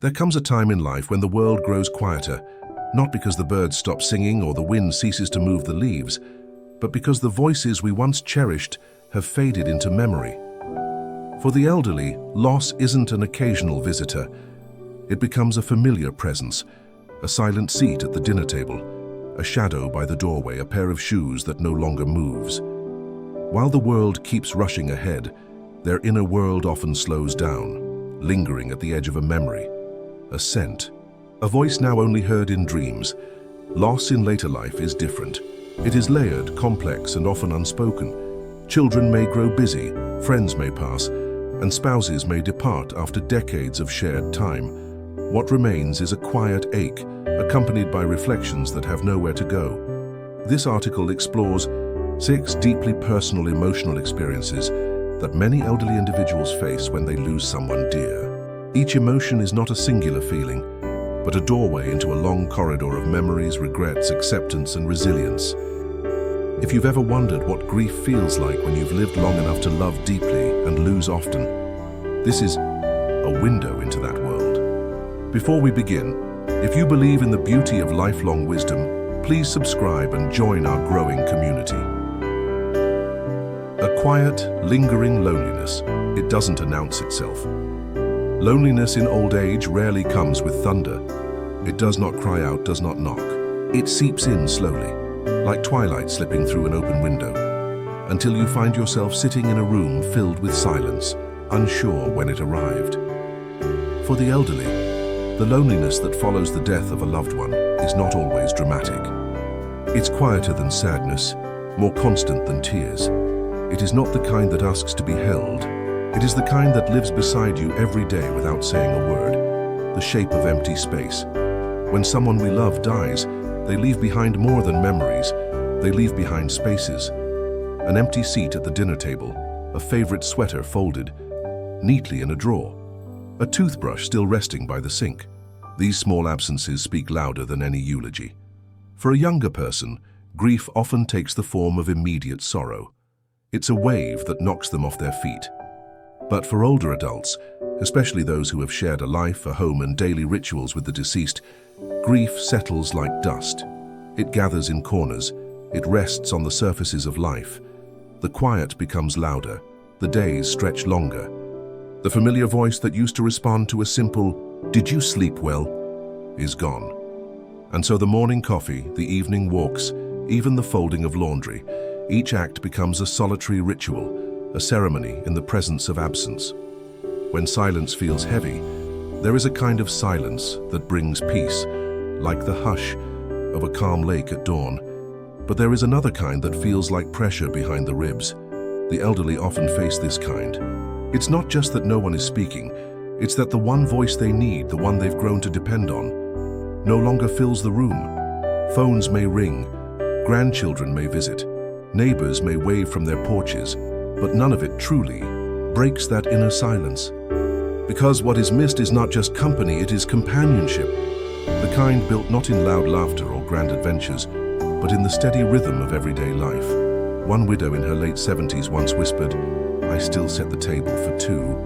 There comes a time in life when the world grows quieter, not because the birds stop singing or the wind ceases to move the leaves, but because the voices we once cherished have faded into memory. For the elderly, loss isn't an occasional visitor. It becomes a familiar presence, a silent seat at the dinner table, a shadow by the doorway, a pair of shoes that no longer moves. While the world keeps rushing ahead, their inner world often slows down, lingering at the edge of a memory, a scent, a voice now only heard in dreams. Loss in later life is different. It is layered, complex, and often unspoken. Children may grow busy, friends may pass, and spouses may depart after decades of shared time. What remains is a quiet ache, accompanied by reflections that have nowhere to go. This article explores 6 deeply personal emotional experiences that many elderly individuals face when they lose someone dear. Each emotion is not a singular feeling, but a doorway into a long corridor of memories, regrets, acceptance, and resilience. If you've ever wondered what grief feels like when you've lived long enough to love deeply and lose often, this is a window into that world. Before we begin, if you believe in the beauty of lifelong wisdom, please subscribe and join our growing community. A quiet, lingering loneliness. It doesn't announce itself. Loneliness in old age rarely comes with thunder. It does not cry out, does not knock. It seeps in slowly, like twilight slipping through an open window, until you find yourself sitting in a room filled with silence, unsure when it arrived. For the elderly, the loneliness that follows the death of a loved one is not always dramatic. It's quieter than sadness, more constant than tears. It is not the kind that asks to be held. It is the kind that lives beside you every day without saying a word, the shape of empty space. When someone we love dies, they leave behind more than memories. They leave behind spaces. An empty seat at the dinner table, a favorite sweater folded neatly in a drawer, a toothbrush still resting by the sink. These small absences speak louder than any eulogy. For a younger person, grief often takes the form of immediate sorrow. It's a wave that knocks them off their feet. But for older adults, especially those who have shared a life, a home, and daily rituals with the deceased, grief settles like dust. It gathers in corners. It rests on the surfaces of life. The quiet becomes louder. The days stretch longer. The familiar voice that used to respond to a simple, "Did you sleep well?" is gone. And so the morning coffee, the evening walks, even the folding of laundry, each act becomes a solitary ritual, a ceremony in the presence of absence. When silence feels heavy, there is a kind of silence that brings peace, like the hush of a calm lake at dawn. But there is another kind that feels like pressure behind the ribs. The elderly often face this kind. It's not just that no one is speaking, it's that the one voice they need, the one they've grown to depend on, no longer fills the room. Phones may ring, grandchildren may visit, neighbors may wave from their porches, but none of it truly breaks that inner silence. Because what is missed is not just company, it is companionship. The kind built not in loud laughter or grand adventures, but in the steady rhythm of everyday life. One widow in her late 70s once whispered, "I still set the table for 2.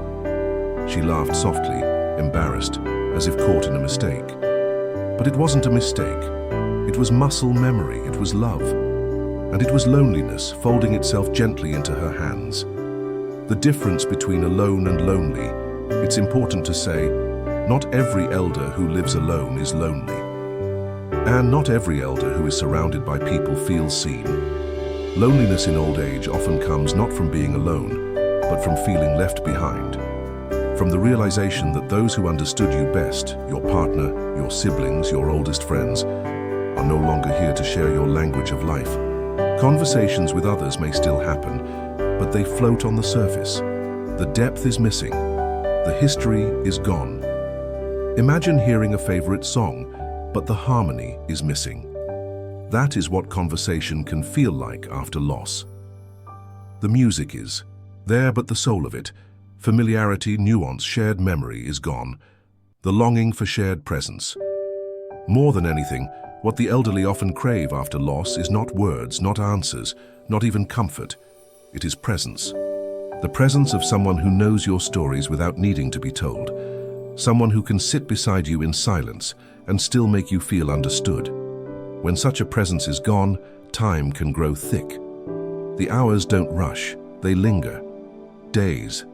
She laughed softly, embarrassed, as if caught in a mistake. But it wasn't a mistake. It was muscle memory, it was love. And it was loneliness folding itself gently into her hands. The difference between alone and lonely, it's important to say, not every elder who lives alone is lonely. And not every elder who is surrounded by people feels seen. Loneliness in old age often comes not from being alone, but from feeling left behind. From the realization that those who understood you best, your partner, your siblings, your oldest friends, are no longer here to share your language of life. Conversations with others may still happen, but they float on the surface. The depth is missing. The history is gone. Imagine hearing a favorite song, but the harmony is missing. That is what conversation can feel like after loss. The music is there, but the soul of it, familiarity, nuance, shared memory is gone. The longing for shared presence. More than anything, what the elderly often crave after loss is not words, not answers, not even comfort. It is presence. The presence of someone who knows your stories without needing to be told. someone who can sit beside you in silence and still make you feel understood. When such a presence is gone, time can grow thick. The hours don't rush, they linger. Days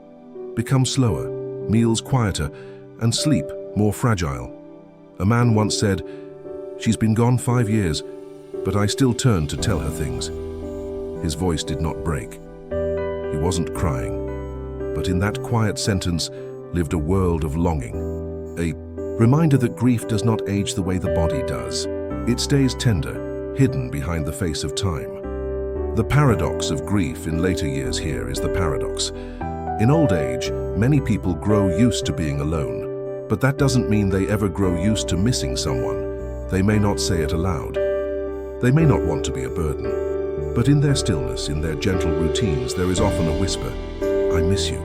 become slower, meals quieter, and sleep more fragile. A man once said, "She's been gone 5 years, but I still turn to tell her things." His voice did not break. He wasn't crying, but in that quiet sentence lived a world of longing. A reminder that grief does not age the way the body does. It stays tender, hidden behind the face of time. The paradox of grief in later years here is the paradox. In old age, many people grow used to being alone, but that doesn't mean they ever grow used to missing someone. They may not say it aloud. They may not want to be a burden, but in their stillness, in their gentle routines, there is often a whisper, "I miss you.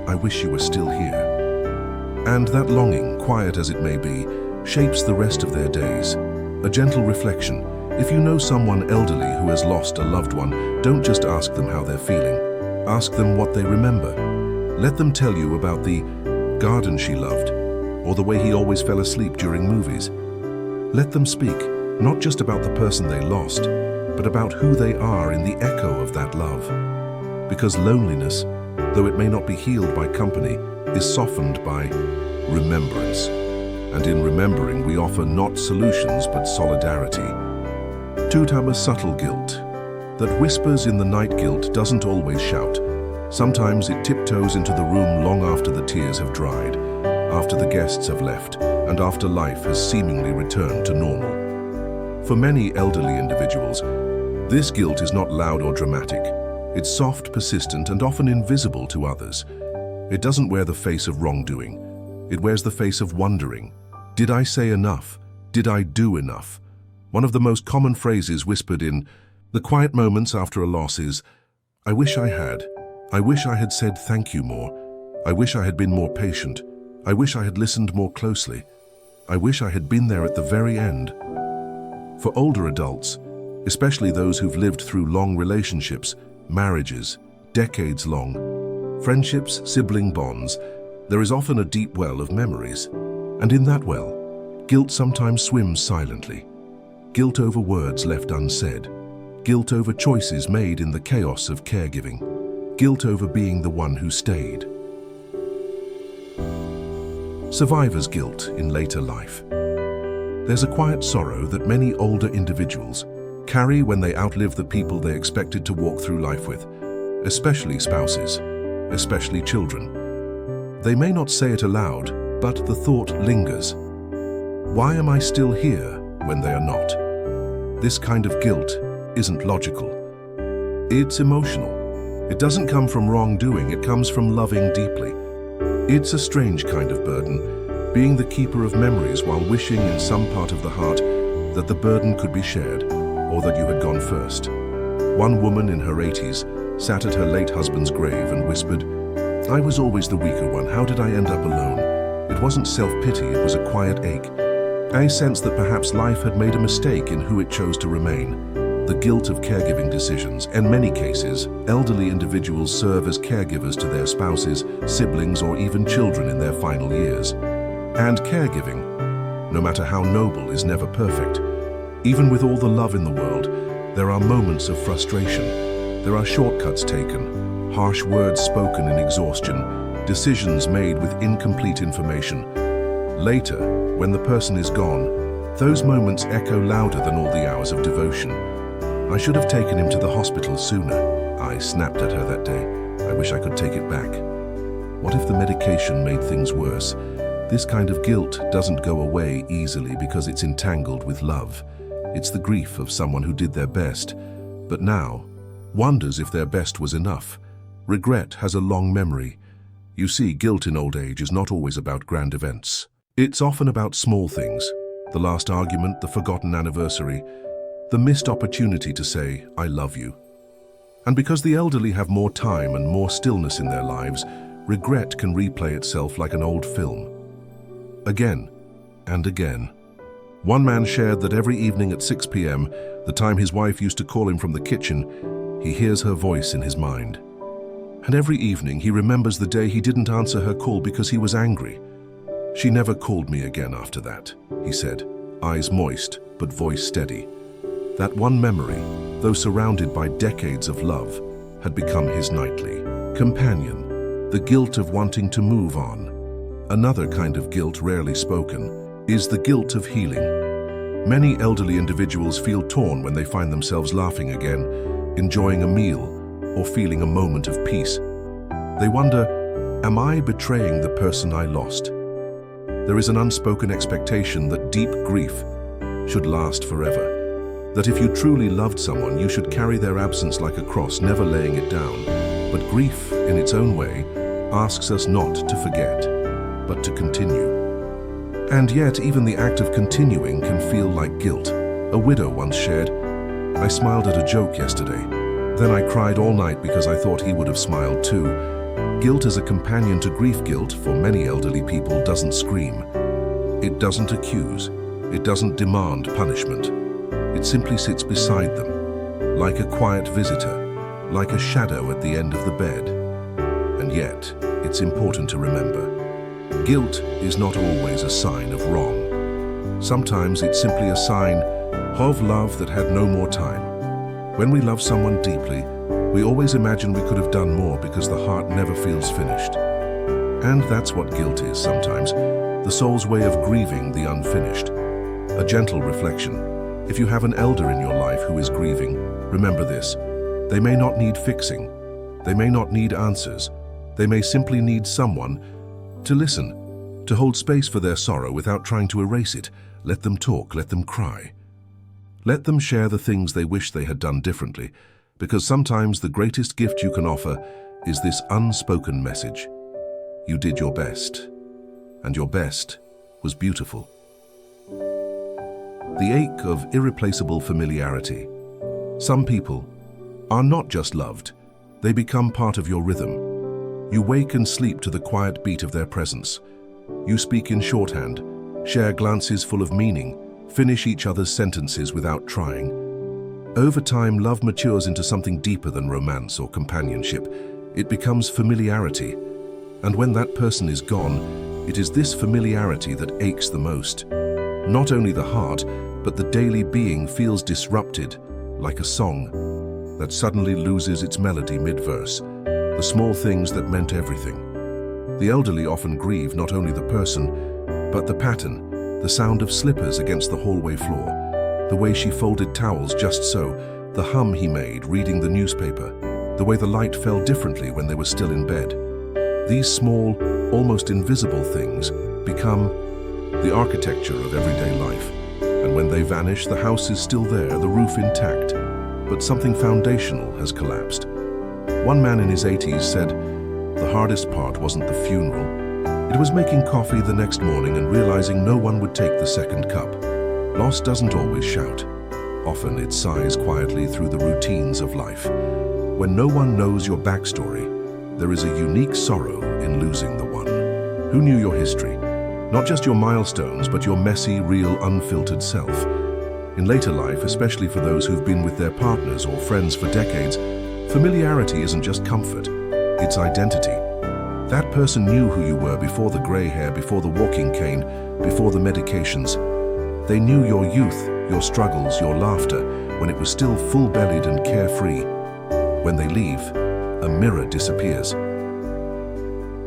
I wish you were still here." And that longing, quiet as it may be, shapes the rest of their days. A gentle reflection. If you know someone elderly who has lost a loved one, don't just ask them how they're feeling. Ask them what they remember. Let them tell you about the garden she loved, or the way he always fell asleep during movies. Let them speak, not just about the person they lost, but about who they are in the echo of that love. Because loneliness, though it may not be healed by company, is softened by remembrance. And in remembering, we offer not solutions, but solidarity. A subtle guilt. That whispers in the night. Guilt doesn't always shout. Sometimes it tiptoes into the room long after the tears have dried, after the guests have left, and after life has seemingly returned to normal. For many elderly individuals, this guilt is not loud or dramatic. It's soft, persistent, and often invisible to others. It doesn't wear the face of wrongdoing. It wears the face of wondering. Did I say enough? Did I do enough? One of the most common phrases whispered in the quiet moments after a loss is, "I wish I had. I wish I had said thank you more. I wish I had been more patient. I wish I had listened more closely. I wish I had been there at the very end." For older adults, especially those who've lived through long relationships, marriages, decades long, friendships, sibling bonds, there is often a deep well of memories. And in that well, guilt sometimes swims silently. Guilt over words left unsaid. Guilt over choices made in the chaos of caregiving. Guilt over being the one who stayed. Survivor's guilt in later life. There's a quiet sorrow that many older individuals carry when they outlive the people they expected to walk through life with, especially spouses, especially children. They may not say it aloud, but the thought lingers. Why am I still here when they are not? This kind of guilt isn't logical. It's emotional. It doesn't come from wrongdoing, it comes from loving deeply. It's a strange kind of burden, being the keeper of memories while wishing in some part of the heart that the burden could be shared, or that you had gone first. One woman in her 80s sat at her late husband's grave and whispered, "I was always the weaker one. How did I end up alone?" It wasn't self-pity, it was a quiet ache. I sensed that perhaps life had made a mistake in who it chose to remain. The guilt of caregiving decisions. In many cases, elderly individuals serve as caregivers to their spouses, siblings, or even children in their final years. And caregiving, no matter how noble, is never perfect. Even with all the love in the world, there are moments of frustration. There are shortcuts taken, harsh words spoken in exhaustion, decisions made with incomplete information. Later, when the person is gone, those moments echo louder than all the hours of devotion. "I should have taken him to the hospital sooner," I snapped at her that day. "I wish I could take it back." What if the medication made things worse? This kind of guilt doesn't go away easily because it's entangled with love. It's the grief of someone who did their best, but now wonders if their best was enough. Regret has a long memory. You see, guilt in old age is not always about grand events. It's often about small things. The last argument, the forgotten anniversary, the missed opportunity to say, "I love you." And because the elderly have more time and more stillness in their lives, regret can replay itself like an old film. Again and again. One man shared that every evening at 6 p.m., the time his wife used to call him from the kitchen, he hears her voice in his mind. And every evening he remembers the day he didn't answer her call because he was angry. She never called me again after that, he said, eyes moist but voice steady. That one memory, though surrounded by decades of love, had become his nightly companion. The guilt of wanting to move on. Another kind of guilt rarely spoken is the guilt of healing. Many elderly individuals feel torn when they find themselves laughing again, enjoying a meal, or feeling a moment of peace. They wonder, am I betraying the person I lost? There is an unspoken expectation that deep grief should last forever. That if you truly loved someone, you should carry their absence like a cross, never laying it down. But grief, in its own way, asks us not to forget, but to continue. And yet, even the act of continuing can feel like guilt. A widow once shared, "I smiled at a joke yesterday. Then I cried all night because I thought he would have smiled too." Guilt as a companion to grief. Guilt, for many elderly people, doesn't scream. It doesn't accuse. It doesn't demand punishment. It simply sits beside them, like a quiet visitor, like a shadow at the end of the bed. And yet, it's important to remember, guilt is not always a sign of wrong. Sometimes it's simply a sign of love that had no more time. When we love someone deeply, we always imagine we could have done more because the heart never feels finished. And that's what guilt is sometimes, the soul's way of grieving the unfinished. A gentle reflection. If you have an elder in your life who is grieving, remember this. They may not need fixing. They may not need answers. They may simply need someone to listen, to hold space for their sorrow without trying to erase it. Let them talk, let them cry. Let them share the things they wish they had done differently, because sometimes the greatest gift you can offer is this unspoken message. You did your best, and your best was beautiful. The ache of irreplaceable familiarity. Some people are not just loved, they become part of your rhythm. You wake and sleep to the quiet beat of their presence. You speak in shorthand, share glances full of meaning, finish each other's sentences without trying. Over time, love matures into something deeper than romance or companionship. It becomes familiarity. And when that person is gone, it is this familiarity that aches the most. Not only the heart, but the daily being feels disrupted, like a song that suddenly loses its melody mid-verse. The small things that meant everything. The elderly often grieve not only the person, but the pattern, the sound of slippers against the hallway floor, the way she folded towels just so, the hum he made reading the newspaper, the way the light fell differently when they were still in bed. These small, almost invisible things become the architecture of everyday life. And when they vanish, the house is still there, the roof intact, but something foundational has collapsed. One man in his 80s said, the hardest part wasn't the funeral. It was making coffee the next morning and realizing no one would take the second cup. Loss doesn't always shout. Often it sighs quietly through the routines of life. When no one knows your backstory, there is a unique sorrow in losing the one who knew your history. Not just your milestones, but your messy, real, unfiltered self. In later life, especially for those who've been with their partners or friends for decades, familiarity isn't just comfort, it's identity. That person knew who you were before the gray hair, before the walking cane, before the medications. They knew your youth, your struggles, your laughter, when it was still full-bellied and carefree. When they leave, a mirror disappears.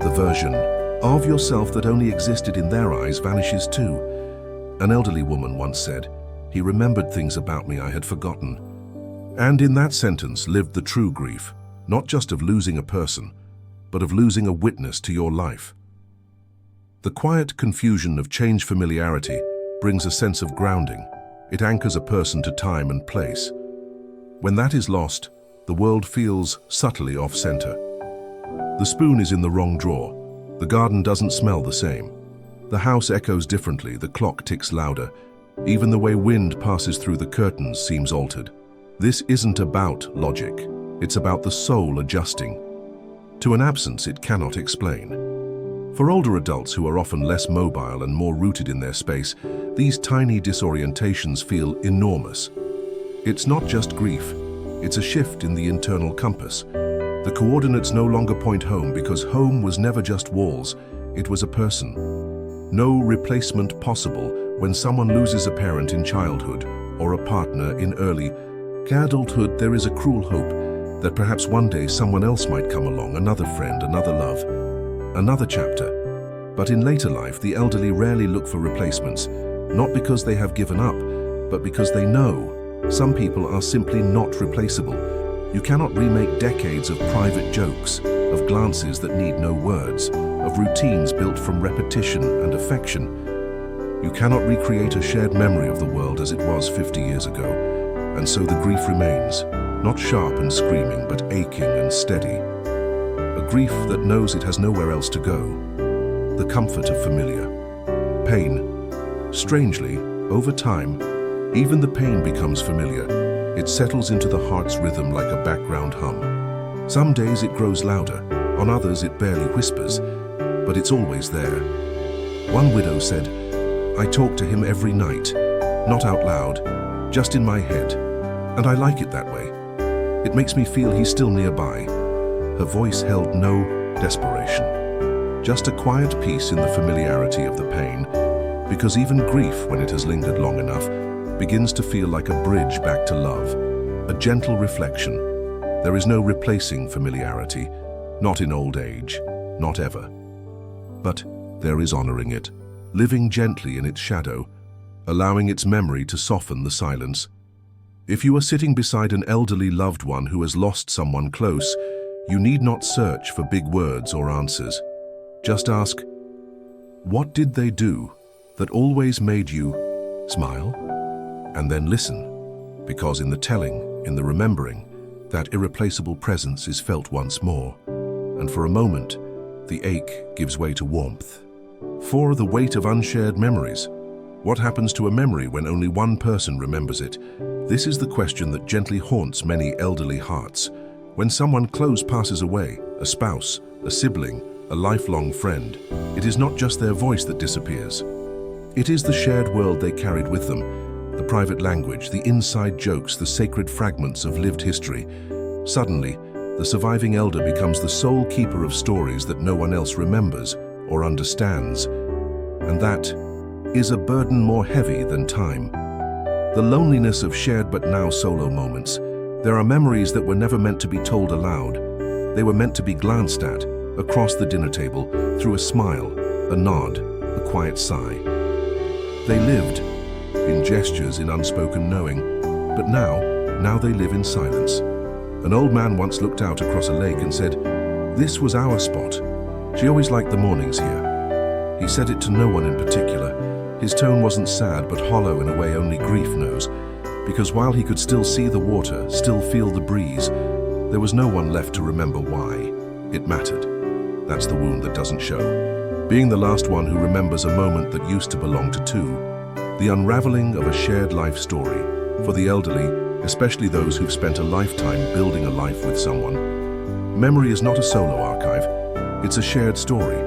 The version of yourself that only existed in their eyes vanishes too. An elderly woman once said, "He remembered things about me I had forgotten." And in that sentence lived the true grief, not just of losing a person, but of losing a witness to your life. The quiet confusion of change familiarity brings a sense of grounding. It anchors a person to time and place. When that is lost, the world feels subtly off-center. The spoon is in the wrong drawer. The garden doesn't smell the same. The house echoes differently, the clock ticks louder. Even the way wind passes through the curtains seems altered. This isn't about logic. It's about the soul adjusting to an absence it cannot explain. For older adults who are often less mobile and more rooted in their space, these tiny disorientations feel enormous. It's not just grief, it's a shift in the internal compass. The coordinates no longer point home because home was never just walls, it was a person. No replacement possible when someone loses a parent in childhood or a partner in early adulthood. There is a cruel hope that perhaps one day someone else might come along, another friend, another love, another chapter. But in later life, the elderly rarely look for replacements, not because they have given up, but because they know some people are simply not replaceable. You cannot remake decades of private jokes, of glances that need no words, of routines built from repetition and affection. You cannot recreate a shared memory of the world as it was 50 years ago, and so the grief remains, not sharp and screaming, but aching and steady. A grief that knows it has nowhere else to go. The comfort of familiar. Pain. Strangely, over time, even the pain becomes familiar. It settles into the heart's rhythm like a background hum. Some days it grows louder, on others it barely whispers, but it's always there. One widow said, "I talk to him every night, not out loud, just in my head, and I like it that way. It makes me feel he's still nearby." Her voice held no desperation, just a quiet peace in the familiarity of the pain, because even grief, when it has lingered long enough, begins to feel like a bridge back to love, a gentle reflection. There is no replacing familiarity, not in old age, not ever. But there is honoring it, living gently in its shadow, allowing its memory to soften the silence. If you are sitting beside an elderly loved one who has lost someone close, you need not search for big words or answers. Just ask, what did they do that always made you smile? And then listen, because in the telling, in the remembering, that irreplaceable presence is felt once more. And for a moment, the ache gives way to warmth. For the weight of unshared memories. What happens to a memory when only one person remembers it? This is the question that gently haunts many elderly hearts. When someone close passes away, a spouse, a sibling, a lifelong friend, it is not just their voice that disappears. It is the shared world they carried with them, the private language, the inside jokes, the sacred fragments of lived history. Suddenly, the surviving elder becomes the sole keeper of stories that no one else remembers or understands. And that is a burden more heavy than time. The loneliness of shared but now solo moments. There are memories that were never meant to be told aloud. They were meant to be glanced at, across the dinner table, through a smile, a nod, a quiet sigh. They lived in gestures, in unspoken knowing, but now they live in silence. An old man once looked out across a lake and said, "This was our spot. She always liked the mornings here." He said it to no one in particular. His tone wasn't sad, but hollow in a way only grief knows, because while he could still see the water, still feel the breeze, there was no one left to remember why it mattered. That's the wound that doesn't show. Being the last one who remembers a moment that used to belong to two. The unraveling of a shared life story. For the elderly, especially those who've spent a lifetime building a life with someone. Memory is not a solo archive, it's a shared story.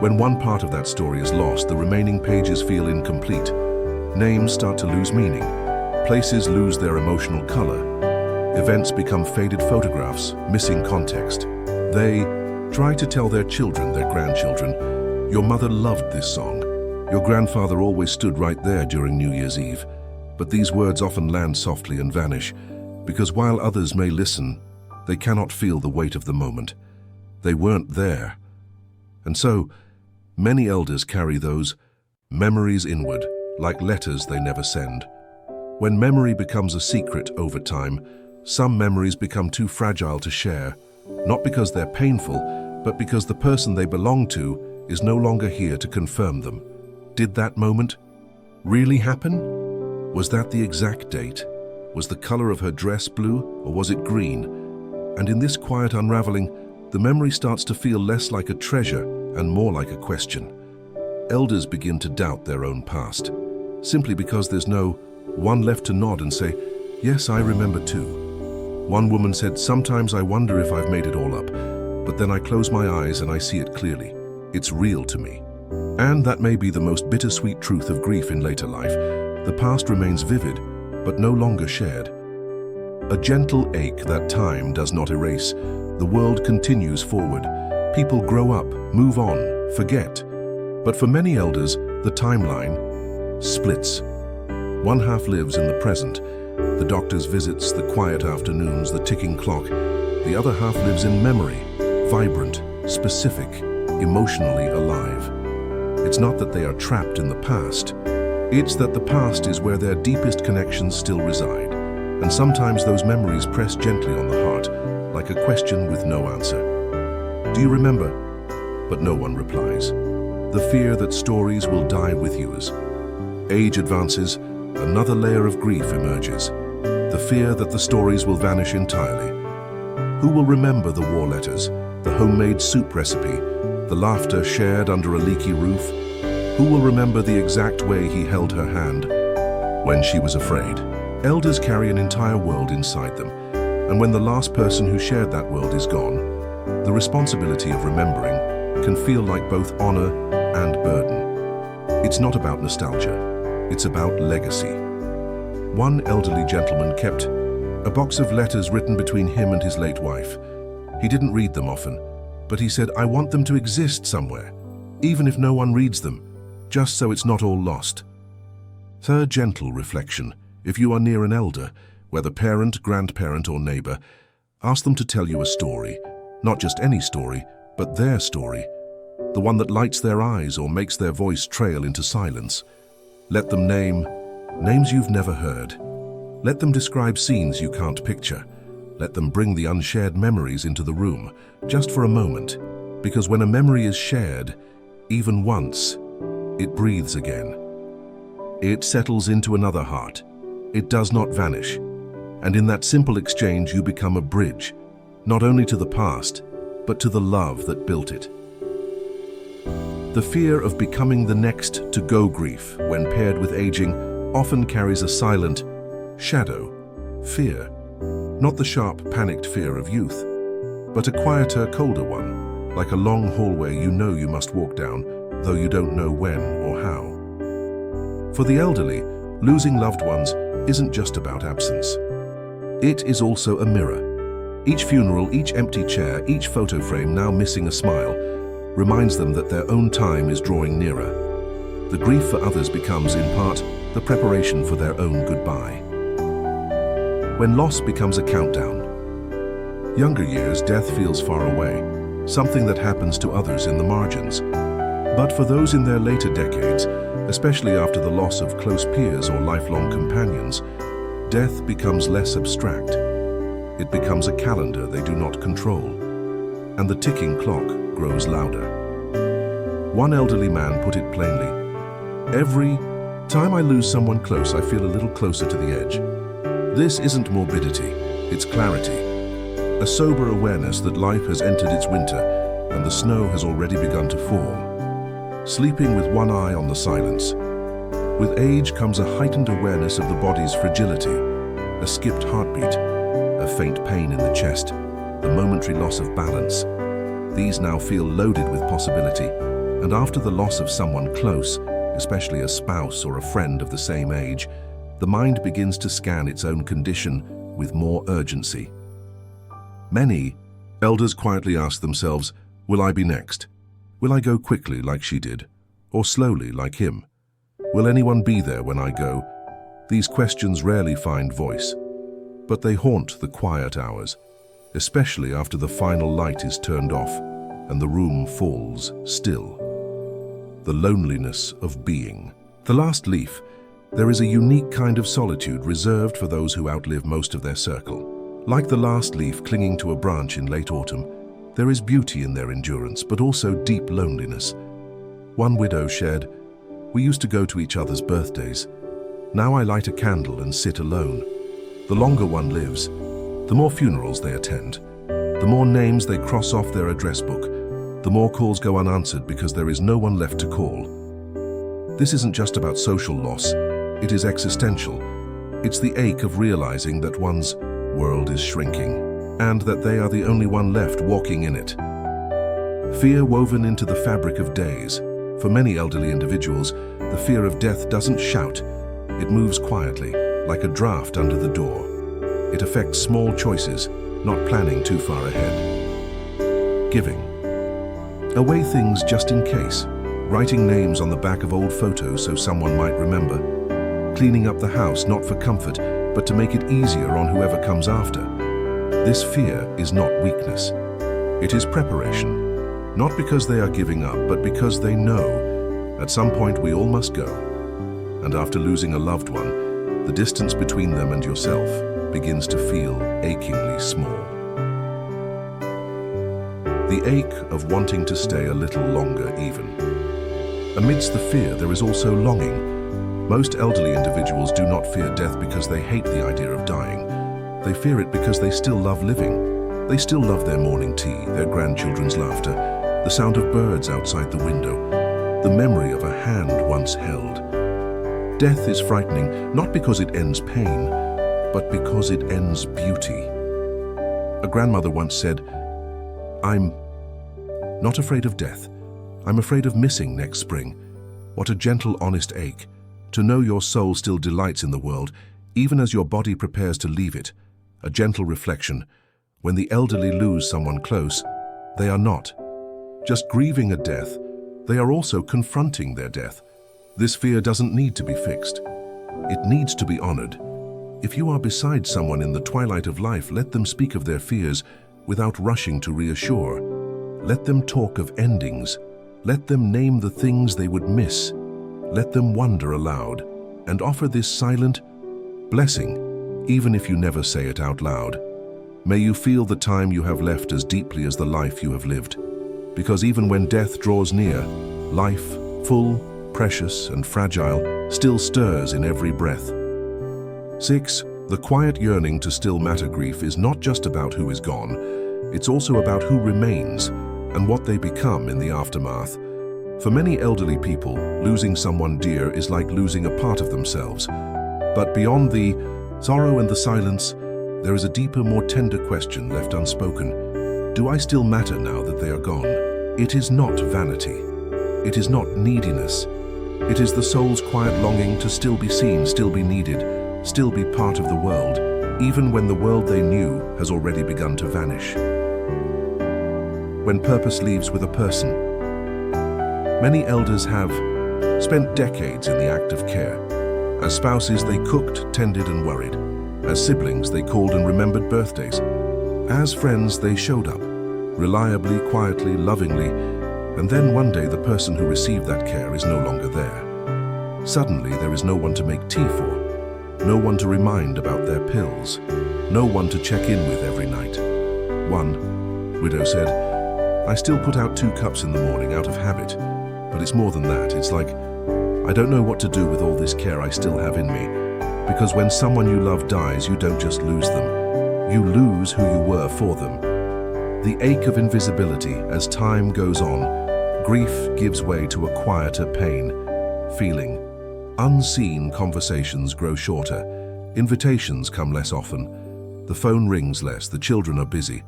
When one part of that story is lost, the remaining pages feel incomplete. Names start to lose meaning. Places lose their emotional color. Events become faded photographs, missing context. They try to tell their children, their grandchildren, "Your mother loved this song. Your grandfather always stood right there during New Year's Eve." But these words often land softly and vanish, because while others may listen, they cannot feel the weight of the moment. They weren't there. And so, many elders carry those memories inward, like letters they never send. When memory becomes a secret over time, some memories become too fragile to share, not because they're painful, but because the person they belong to is no longer here to confirm them. Did that moment really happen? Was that the exact date? Was the color of her dress blue, or was it green? And in this quiet unraveling, the memory starts to feel less like a treasure and more like a question. Elders begin to doubt their own past, simply because there's no one left to nod and say, "Yes, I remember too." One woman said, "Sometimes I wonder if I've made it all up, but then I close my eyes and I see it clearly. It's real to me." And that may be the most bittersweet truth of grief in later life. The past remains vivid, but no longer shared. A gentle ache that time does not erase. The world continues forward. People grow up, move on, forget. But for many elders, the timeline splits. One half lives in the present, the doctor's visits, the quiet afternoons, the ticking clock. The other half lives in memory, vibrant, specific, emotionally alive. It's not that they are trapped in the past. It's that the past is where their deepest connections still reside. And sometimes those memories press gently on the heart, like a question with no answer. Do you remember? But no one replies. The fear that stories will die with you as age advances, another layer of grief emerges. The fear that the stories will vanish entirely. Who will remember the war letters, the homemade soup recipe, the laughter shared under a leaky roof? Who will remember the exact way he held her hand when she was afraid? Elders carry an entire world inside them, and when the last person who shared that world is gone, the responsibility of remembering can feel like both honor and burden. It's not about nostalgia, it's about legacy. One elderly gentleman kept a box of letters written between him and his late wife. He didn't read them often, but he said, "I want them to exist somewhere, even if no one reads them, just so it's not all lost." Third gentle reflection. If you are near an elder, whether parent, grandparent, or neighbor, ask them to tell you a story. Not just any story, but their story. The one that lights their eyes or makes their voice trail into silence. Let them name names you've never heard. Let them describe scenes you can't picture. Let them bring the unshared memories into the room, just for a moment. Because when a memory is shared, even once, it breathes again. It settles into another heart. It does not vanish. And in that simple exchange, you become a bridge, not only to the past, but to the love that built it. The fear of becoming the next to go grief, when paired with aging, often carries a silent shadow, fear. Not the sharp, panicked fear of youth, but a quieter, colder one, like a long hallway you know you must walk down, though you don't know when or how. For the elderly, losing loved ones isn't just about absence. It is also a mirror. Each funeral, each empty chair, each photo frame now missing a smile, reminds them that their own time is drawing nearer. The grief for others becomes, in part, the preparation for their own goodbye. When loss becomes a countdown. Younger years, death feels far away, something that happens to others in the margins. But for those in their later decades, especially after the loss of close peers or lifelong companions, death becomes less abstract. It becomes a calendar they do not control, and the ticking clock grows louder. One elderly man put it plainly, "Every time I lose someone close, I feel a little closer to the edge." This isn't morbidity, it's clarity. A sober awareness that life has entered its winter and the snow has already begun to fall. Sleeping with one eye on the silence. With age comes a heightened awareness of the body's fragility, a skipped heartbeat, a faint pain in the chest, a momentary loss of balance. These now feel loaded with possibility, and after the loss of someone close, especially a spouse or a friend of the same age, the mind begins to scan its own condition with more urgency. Many elders quietly ask themselves, will I be next? Will I go quickly like she did, or slowly like him? Will anyone be there when I go? These questions rarely find voice, but they haunt the quiet hours, especially after the final light is turned off and the room falls still. The loneliness of being. The last leaf. There is a unique kind of solitude reserved for those who outlive most of their circle. Like the last leaf clinging to a branch in late autumn, there is beauty in their endurance, but also deep loneliness. One widow shared, "We used to go to each other's birthdays. Now I light a candle and sit alone." The longer one lives, the more funerals they attend, the more names they cross off their address book, the more calls go unanswered because there is no one left to call. This isn't just about social loss, it is existential. It's the ache of realizing that one's world is shrinking, and that they are the only one left walking in it. Fear woven into the fabric of days. For many elderly individuals, the fear of death doesn't shout. It moves quietly, like a draft under the door. It affects small choices, not planning too far ahead. Giving. Away things just in case. writing names on the back of old photos so someone might remember, cleaning up the house not for comfort, but to make it easier on whoever comes after. This fear is not weakness. It is preparation, not because they are giving up, but because they know at some point we all must go. And after losing a loved one, the distance between them and yourself begins to feel achingly small. The ache of wanting to stay a little longer even. Amidst the fear, there is also longing. Most elderly individuals do not fear death because they hate the idea of dying. They fear it because they still love living. They still love their morning tea, their grandchildren's laughter, the sound of birds outside the window, the memory of a hand once held. Death is frightening, not because it ends pain, but because it ends beauty. A grandmother once said, "I'm not afraid of death. I'm afraid of missing next spring." What a gentle, honest ache, to know your soul still delights in the world, even as your body prepares to leave it. A gentle reflection. When the elderly lose someone close, they are not just grieving a death, they are also confronting their death. This fear doesn't need to be fixed. It needs to be honored. If you are beside someone in the twilight of life, let them speak of their fears without rushing to reassure. Let them talk of endings. Let them name the things they would miss. Let them wonder aloud and offer this silent blessing, even if you never say it out loud. May you feel the time you have left as deeply as the life you have lived. Because even when death draws near, life, full, precious, and fragile, still stirs in every breath. 6. The quiet yearning to still matter grief is not just about who is gone, it's also about who remains and what they become in the aftermath. For many elderly people, losing someone dear is like losing a part of themselves. But beyond the sorrow and the silence, there is a deeper, more tender question left unspoken. Do I still matter now that they are gone? It is not vanity. It is not neediness. It is the soul's quiet longing to still be seen, still be needed, still be part of the world, even when the world they knew has already begun to vanish. When purpose leaves with a person. Many elders have spent decades in the act of care. As spouses, they cooked, tended, and worried. As siblings, they called and remembered birthdays. As friends, they showed up, reliably, quietly, lovingly, and then one day the person who received that care is no longer there. Suddenly, there is no one to make tea for, no one to remind about their pills, no one to check in with every night. One widow said, "I still put out 2 cups in the morning out of habit, but it's more than that. It's like, I don't know what to do with all this care I still have in me. Because when someone you love dies, you don't just lose them, you lose who you were for them." The ache of invisibility as time goes on, grief gives way to a quieter pain, feeling. Unseen conversations grow shorter, invitations come less often, the phone rings less, the children are busy.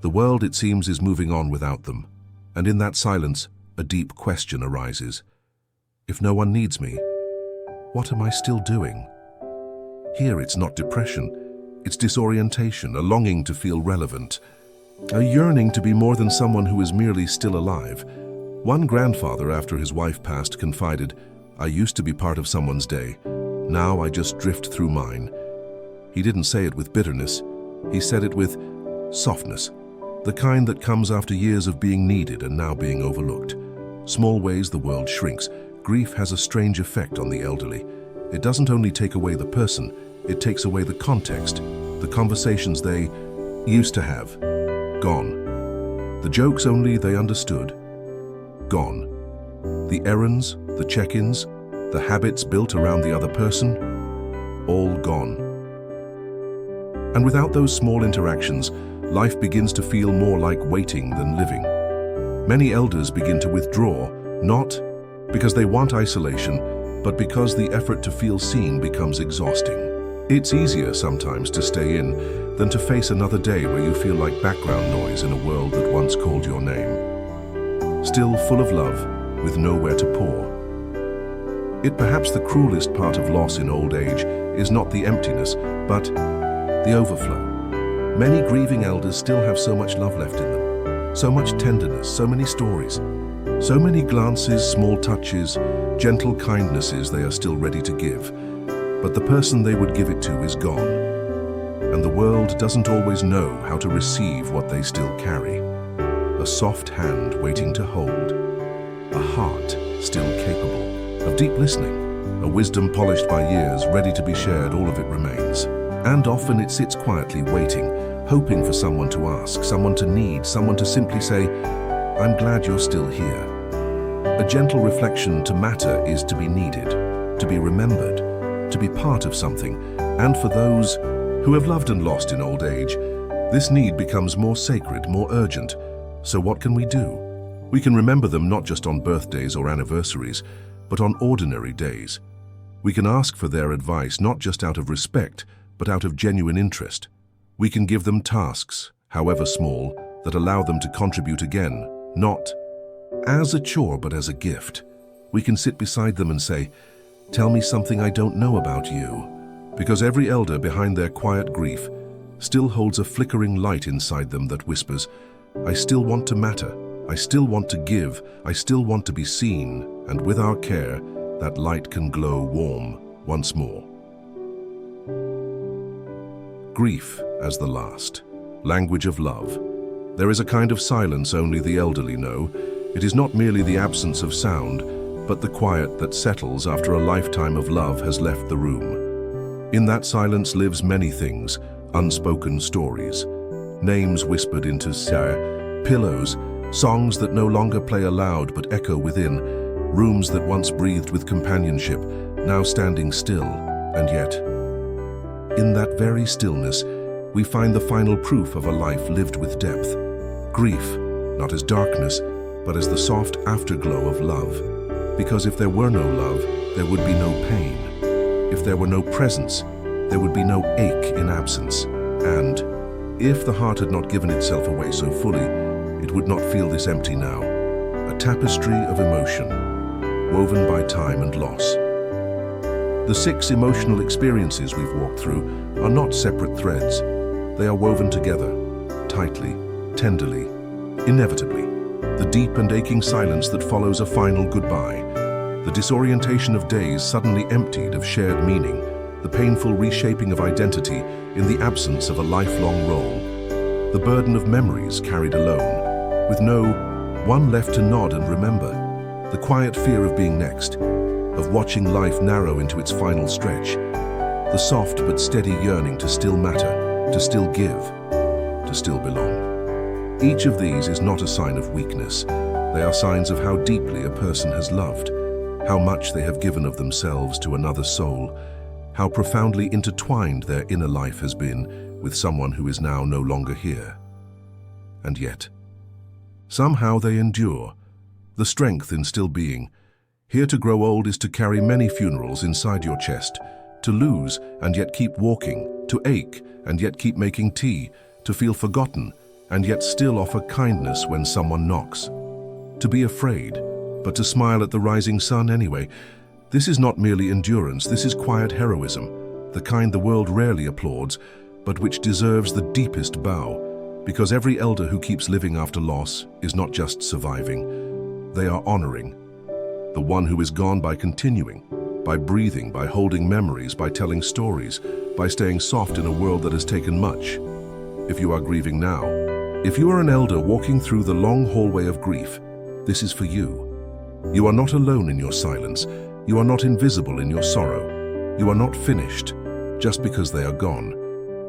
The world, it seems, is moving on without them. And in that silence, a deep question arises. If no one needs me, what am I still doing? Here it's not depression, it's disorientation, a longing to feel relevant, a yearning to be more than someone who is merely still alive. One grandfather, after his wife passed, confided, "I used to be part of someone's day. Now I just drift through mine." He didn't say it with bitterness, he said it with softness, the kind that comes after years of being needed and now being overlooked. Small ways the world shrinks. Grief has a strange effect on the elderly. It doesn't only take away the person, it takes away the context, the conversations they used to have. Gone. The jokes only they understood. Gone. The errands, the check-ins, the habits built around the other person, all gone. And without those small interactions, life begins to feel more like waiting than living. Many elders begin to withdraw, not because they want isolation, but because the effort to feel seen becomes exhausting. It's easier sometimes to stay in than to face another day where you feel like background noise in a world that once called your name. Still full of love, with nowhere to pour. It perhaps the cruelest part of loss in old age is not the emptiness, but the overflow. Many grieving elders still have so much love left in them, so much tenderness, so many stories, So many glances, small touches, gentle kindnesses they are still ready to give, but the person they would give it to is gone. And the world doesn't always know how to receive what they still carry. A soft hand waiting to hold, a heart still capable of deep listening, a wisdom polished by years, ready to be shared, all of it remains. And often it sits quietly waiting, hoping for someone to ask, someone to need, someone to simply say, "I'm glad you're still here." A gentle reflection to matter is to be needed, to be remembered, to be part of something. And for those who have loved and lost in old age, this need becomes more sacred, more urgent. So what can we do? We can remember them not just on birthdays or anniversaries, but on ordinary days. We can ask for their advice not just out of respect, but out of genuine interest. We can give them tasks, however small, that allow them to contribute again, not as a chore but as a gift. We can sit beside them and say, "Tell me something I don't know about you." Because every elder behind their quiet grief still holds a flickering light inside them that whispers, "I still want to matter, I still want to give, I still want to be seen," and with our care, that light can glow warm once more. Grief as the last language of love. There is a kind of silence only the elderly know. It is not merely the absence of sound, but the quiet that settles after a lifetime of love has left the room. In that silence lives many things, unspoken stories, names whispered into pillows, songs that no longer play aloud but echo within, rooms that once breathed with companionship, now standing still, and yet, in that very stillness, we find the final proof of a life lived with depth. Grief, not as darkness, but as the soft afterglow of love. Because if there were no love, there would be no pain. If there were no presence, there would be no ache in absence. And if the heart had not given itself away so fully, it would not feel this empty now. A tapestry of emotion, woven by time and loss. The 6 emotional experiences we've walked through are not separate threads. They are woven together, tightly, tenderly, inevitably. The deep and aching silence that follows a final goodbye. The disorientation of days suddenly emptied of shared meaning. The painful reshaping of identity in the absence of a lifelong role. The burden of memories carried alone, with no one left to nod and remember. The quiet fear of being next, of watching life narrow into its final stretch. The soft but steady yearning to still matter, to still give, to still belong. Each of these is not a sign of weakness. They are signs of how deeply a person has loved, how much they have given of themselves to another soul, how profoundly intertwined their inner life has been with someone who is now no longer here. And yet, somehow they endure, the strength in still being. Here to grow old is to carry many funerals inside your chest, to lose and yet keep walking, to ache and yet keep making tea, to feel forgotten and yet still offer kindness when someone knocks. To be afraid, but to smile at the rising sun anyway. This is not merely endurance, this is quiet heroism, the kind the world rarely applauds, but which deserves the deepest bow, because every elder who keeps living after loss is not just surviving, they are honoring. The one who is gone by continuing, by breathing, by holding memories, by telling stories, by staying soft in a world that has taken much. If you are grieving now, if you are an elder walking through the long hallway of grief, this is for you. You are not alone in your silence. You are not invisible in your sorrow. You are not finished just because they are gone.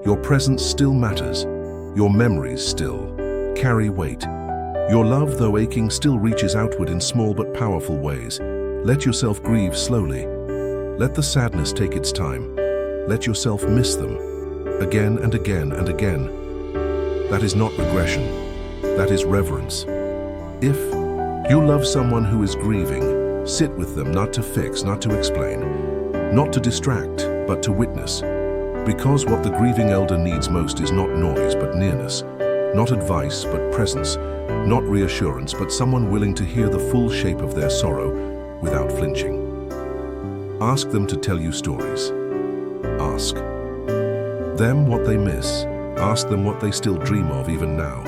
Your presence still matters. Your memories still carry weight. Your love, though aching, still reaches outward in small but powerful ways. Let yourself grieve slowly. Let the sadness take its time. Let yourself miss them again and again and again. That is not regression. That is reverence. If you love someone who is grieving, sit with them, not to fix, not to explain, not to distract, but to witness. Because what the grieving elder needs most is not noise, but nearness. Not advice, but presence. Not reassurance, but someone willing to hear the full shape of their sorrow without flinching. Ask them to tell you stories. Ask them what they miss. Ask them what they still dream of even now.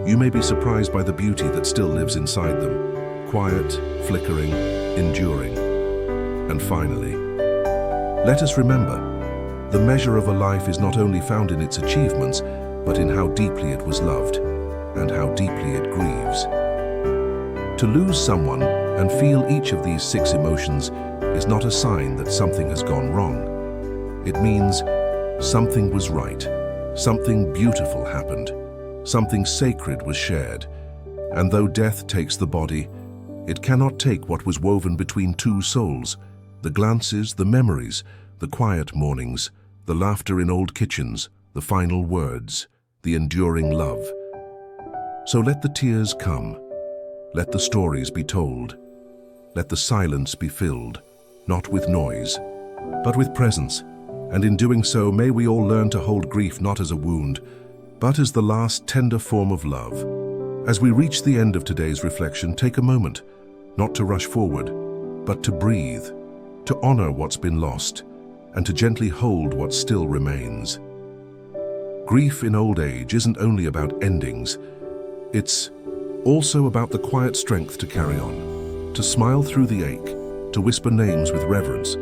You may be surprised by the beauty that still lives inside them. quiet, flickering, enduring. And finally, let us remember, the measure of a life is not only found in its achievements, but in how deeply it was loved and how deeply it grieves. To lose someone and feel each of these 6 emotions is not a sign that something has gone wrong. It means something was right, something beautiful happened, something sacred was shared. And though death takes the body, it cannot take what was woven between 2 souls, the glances, the memories, the quiet mornings, the laughter in old kitchens, the final words, the enduring love. So let the tears come, let the stories be told, let the silence be filled, not with noise, but with presence. And in doing so, may we all learn to hold grief not as a wound, but as the last tender form of love. As we reach the end of today's reflection, take a moment, not to rush forward, but to breathe, to honor what's been lost, and to gently hold what still remains. Grief in old age isn't only about endings, it's also about the quiet strength to carry on, to smile through the ache, to whisper names with reverence,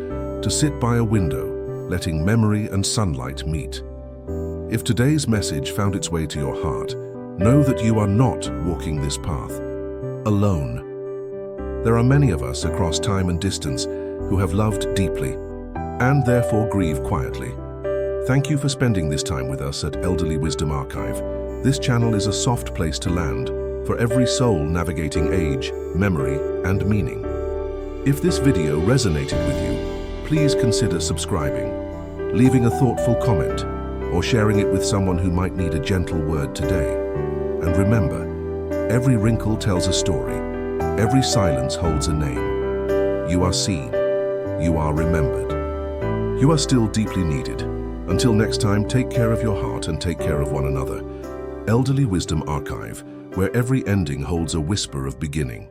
to sit by a window, letting memory and sunlight meet. If today's message found its way to your heart, know that you are not walking this path alone. There are many of us across time and distance who have loved deeply and therefore grieve quietly. Thank you for spending this time with us at Elderly Wisdom Archive. This channel is a soft place to land for every soul navigating age, memory, and meaning. If this video resonated with you, please consider subscribing, leaving a thoughtful comment, or sharing it with someone who might need a gentle word today. And remember, every wrinkle tells a story, every silence holds a name. You are seen, you are remembered. You are still deeply needed. Until next time, take care of your heart and take care of one another. Elderly Wisdom Archive, where every ending holds a whisper of beginning.